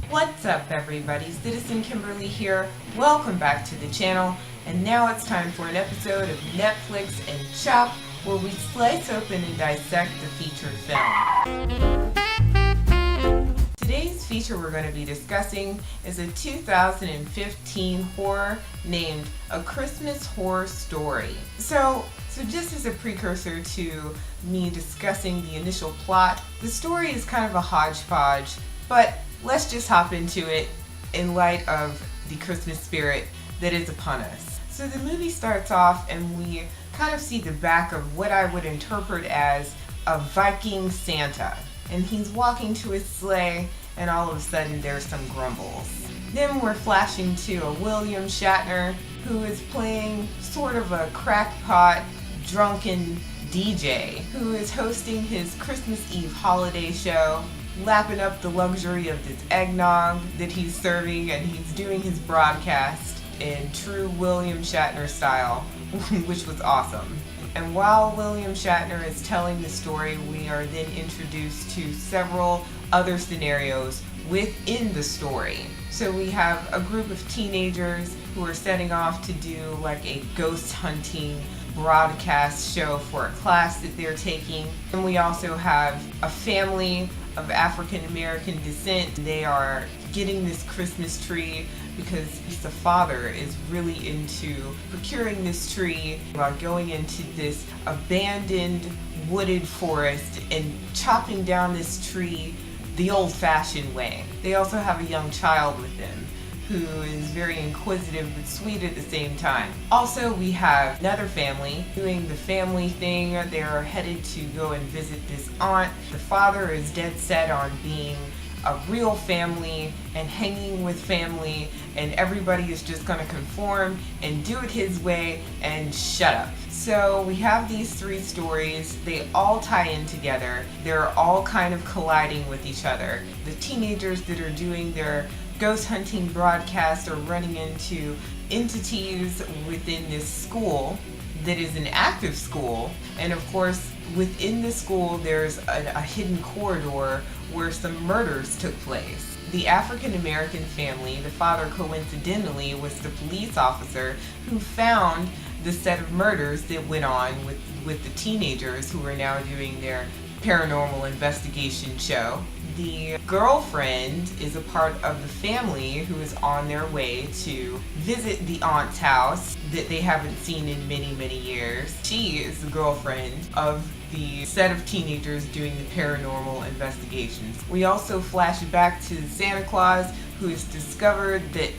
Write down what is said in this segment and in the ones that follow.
What's up everybody, Citizen Kimberly here. Welcome back to the channel, and now it's time for an episode of Netflix and Chop, where we slice open and dissect the featured film. Today's feature we're going to be discussing is a 2015 horror named A Christmas Horror Story. So just as a precursor to me discussing the initial plot, the story is kind of a hodgepodge, but let's just hop into it in light of the Christmas spirit that is upon us. So the movie starts off and we kind of see the back of what I would interpret as a Viking Santa. And he's walking to his sleigh, and all of a sudden there's some grumbles. Then we're flashing to a William Shatner who is playing sort of a crackpot, drunken DJ who is hosting his Christmas Eve holiday show, lapping up the luxury of this eggnog that he's serving, and he's doing his broadcast in true William Shatner style, which was awesome. And while William Shatner is telling the story, we are then introduced to several other scenarios within the story. So we have a group of teenagers who are setting off to do like a ghost hunting broadcast show for a class that they're taking. And we also have a family of African American descent. They are getting this Christmas tree because the father is really into procuring this tree while going into this abandoned wooded forest and chopping down this tree the old-fashioned way. They also have a young child with them who is very inquisitive but sweet at the same time. Also, we have another family doing the family thing. They're headed to go and visit this aunt. The father is dead set on being a real family and hanging with family, and everybody is just gonna conform and do it his way and shut up. So we have these three stories. They all tie in together. They're all kind of colliding with each other. The teenagers that are doing their ghost hunting broadcast are running into entities within this school that is an active school, and of course within the school there's a hidden corridor where some murders took place. The African American family, the father coincidentally was the police officer who found the set of murders that went on with the teenagers who are now doing their paranormal investigation show. The girlfriend is a part of the family who is on their way to visit the aunt's house that they haven't seen in many, many years. She is the girlfriend of the set of teenagers doing the paranormal investigations. We also flash back to Santa Claus, who has discovered that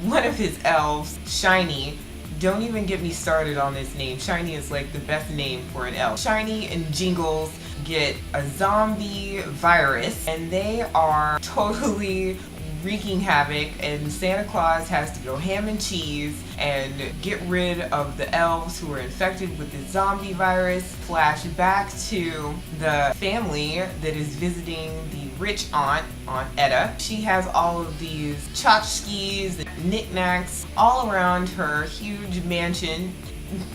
one of his elves, Shiny, don't even get me started on this name. Shiny is like the best name for an elf. Shiny and Jingles get a zombie virus and they are totally wreaking havoc, and Santa Claus has to go ham and cheese and get rid of the elves who are infected with the zombie virus. Flash back to the family that is visiting the rich aunt, Aunt Etta. She has all of these tchotchkes and knickknacks all around her huge mansion.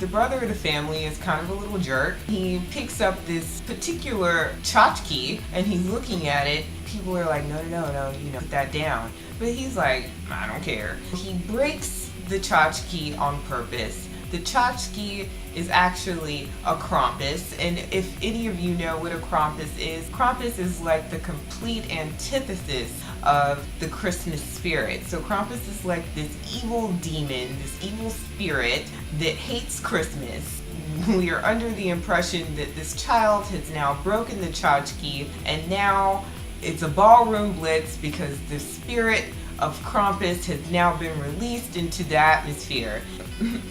The brother of the family is kind of a little jerk. He picks up this particular tchotchke and he's looking at it. People are like, no, put that down. But he's like, I don't care. He breaks the tchotchke on purpose. The tchotchke is actually a Krampus, and if any of you know what a Krampus is like the complete antithesis of the Christmas spirit. So Krampus is like this evil demon, this evil spirit that hates Christmas. We are under the impression that this child has now broken the tchotchke, and now it's a ballroom blitz because the spirit of Krampus has now been released into the atmosphere.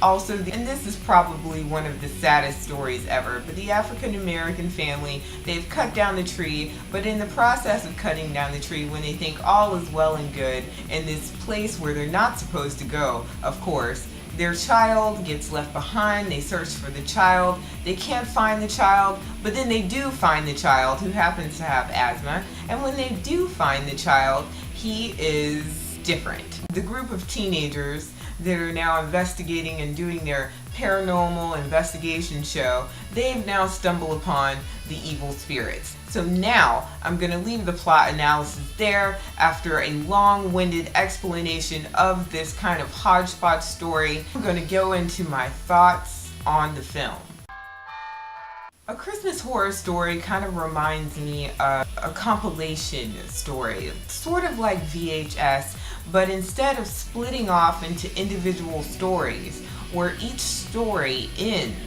Also, and this is probably one of the saddest stories ever, but the African American family, they've cut down the tree, but in the process of cutting down the tree, when they think all is well and good in this place where they're not supposed to go, of course, their child gets left behind. They search for the child. They can't find the child, but then they do find the child, who happens to have asthma, and when they do find the child, he is different. The group of teenagers that are now investigating and doing their paranormal investigation show, they've now stumbled upon the evil spirits. So now I'm going to leave the plot analysis there after a long-winded explanation of this kind of hodgepodge story. I'm going to go into my thoughts on the film. A Christmas Horror Story kind of reminds me of a compilation story, sort of like VHS, but instead of splitting off into individual stories where each story ends,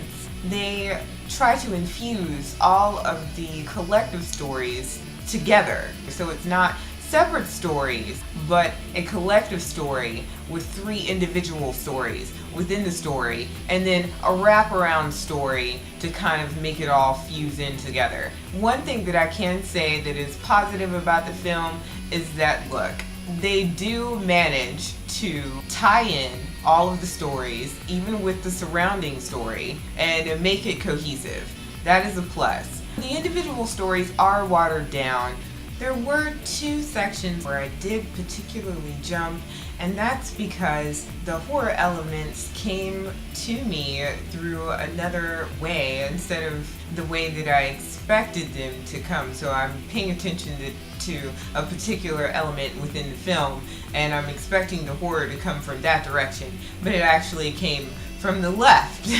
they try to infuse all of the collective stories together. So it's not separate stories, but a collective story with 3 individual stories within the story, and then a wraparound story to kind of make it all fuse in together. One thing that I can say that is positive about the film is that, look, they do manage to tie in all of the stories, even with the surrounding story, and make it cohesive. That is a plus. The individual stories are watered down. There were 2 sections where I did particularly jump, and that's because the horror elements came to me through another way instead of the way that I expected them to come. So I'm paying attention to a particular element within the film, and I'm expecting the horror to come from that direction, but it actually came from the left.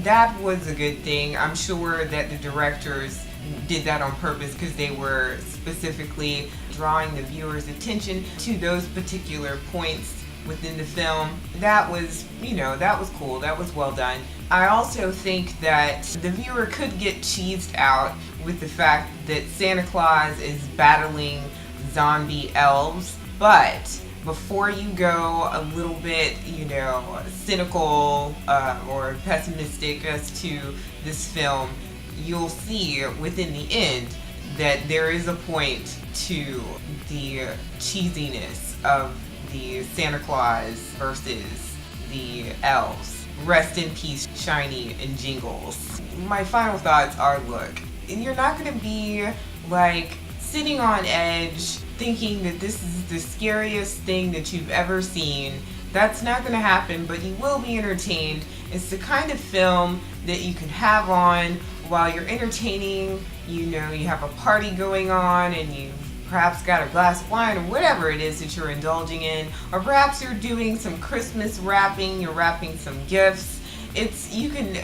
That was a good thing. I'm sure that the directors did that on purpose because they were specifically drawing the viewer's attention to those particular points within the film. That was, that was cool. That was well done. I also think that the viewer could get cheesed out with the fact that Santa Claus is battling zombie elves, but before you go a little bit, cynical or pessimistic as to this film, you'll see within the end that there is a point to the cheesiness of the Santa Claus versus the elves. Rest in peace, Shiny and Jingles. My final thoughts are, look, you're not going to be like sitting on edge thinking that this is the scariest thing that you've ever seen. That's not going to happen, but you will be entertained. It's the kind of film that you can have on while you're entertaining. You have a party going on and you perhaps got a glass of wine or whatever it is that you're indulging in, or perhaps you're doing some Christmas wrapping, you're wrapping some gifts. You can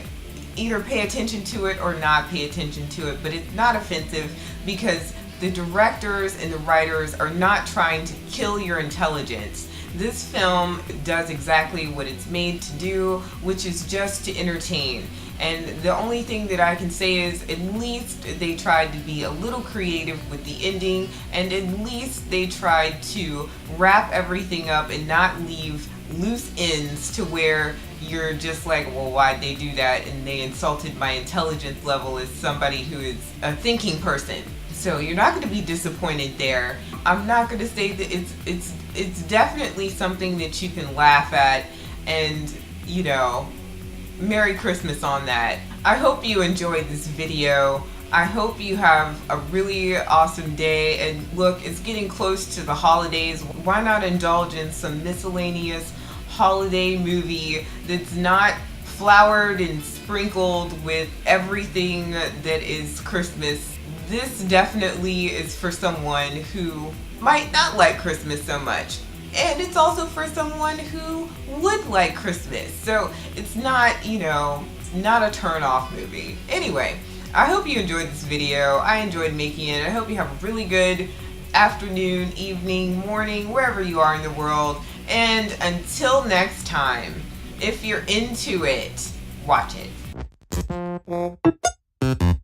either pay attention to it or not pay attention to it, but it's not offensive because the directors and the writers are not trying to kill your intelligence. This film does exactly what it's made to do, which is just to entertain. And the only thing that I can say is at least they tried to be a little creative with the ending, and at least they tried to wrap everything up and not leave loose ends to where you're just like, well, why'd they do that? And they insulted my intelligence level as somebody who is a thinking person. So you're not going to be disappointed there. I'm not going to say that it's definitely something that you can laugh at, and Merry Christmas on that. I hope you enjoyed this video. I hope you have a really awesome day, and look, it's getting close to the holidays. Why not indulge in some miscellaneous holiday movie that's not flowered and sprinkled with everything that is Christmas? This definitely is for someone who might not like Christmas so much. And it's also for someone who would like Christmas. So it's not, not a turn-off movie. Anyway, I hope you enjoyed this video. I enjoyed making it. I hope you have a really good afternoon, evening, morning, wherever you are in the world. And until next time, if you're into it, watch it.